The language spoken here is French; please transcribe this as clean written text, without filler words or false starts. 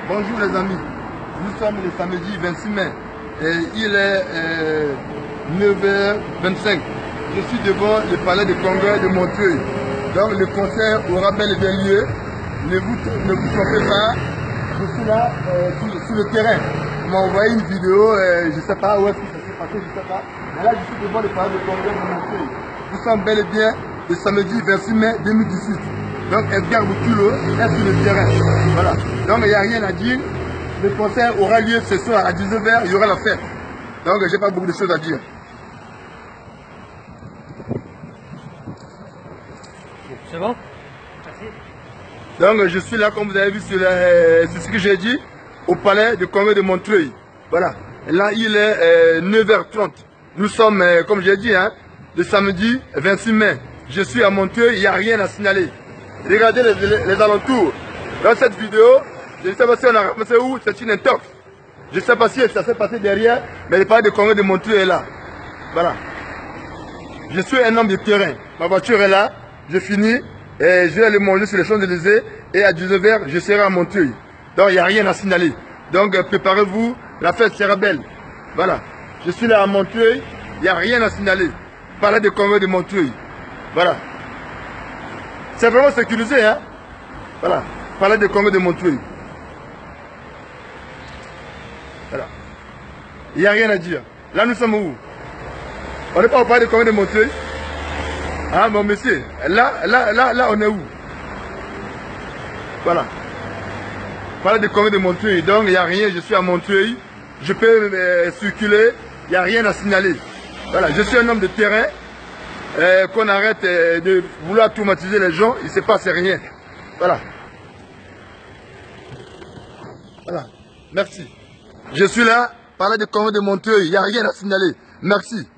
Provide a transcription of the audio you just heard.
Bonjour les amis, nous sommes le samedi 26 mai et il est 9h25. Je suis devant le palais de congrès de Montreuil. Donc le concert aura bel et bien lieu. Ne vous trompez pas, je suis là sur le terrain. On m'a envoyé une vidéo, je ne sais pas où est-ce que ça s'est passé, je ne sais pas. Mais là je suis devant le palais de congrès de Montreuil. Nous sommes bel et bien le samedi 26 mai 2018. Donc Edgar Boutulo est sur le terrain. Voilà. Donc il n'y a rien à dire. Le concert aura lieu ce soir à 19h, il y aura la fête. Donc j'ai pas beaucoup de choses à dire. C'est bon? Donc je suis là, comme vous avez vu sur ce que j'ai dit, au palais de congrès de Montreuil. Voilà. Et là il est 9h30. Nous sommes, comme j'ai dit, le samedi 26 mai. Je suis à Montreuil, il n'y a rien à signaler. Regardez les alentours. Dans cette vidéo, je ne sais pas si on a ramassé où, c'est une intox. Je ne sais pas si ça s'est passé derrière, mais le palais de congrès de Montreuil est là. Voilà. Je suis un homme de terrain. Ma voiture est là, je finis, et je vais aller manger sur les Champs-Élysées, et à 19h, je serai à Montreuil. Donc il n'y a rien à signaler. Donc préparez-vous, la fête sera belle. Voilà. Je suis là à Montreuil, il n'y a rien à signaler. Palais de congrès de Montreuil. Voilà. C'est vraiment sécurisé, hein. Voilà. Palais de congrès de Montreuil. Voilà. Il n'y a rien à dire. Là, nous sommes où? On n'est pas au palais de congrès de Montreuil. Ah, mon monsieur. Là, on est où? Voilà. Palais de congrès de Montreuil. Donc, il n'y a rien. Je suis à Montreuil. Je peux circuler. Il n'y a rien à signaler. Voilà. Je suis un homme de terrain. Qu'on arrête de vouloir traumatiser les gens, il ne se passe rien. Voilà. Voilà. Merci. Je suis là, palais de congrès de Montreuil, il n'y a rien à signaler. Merci.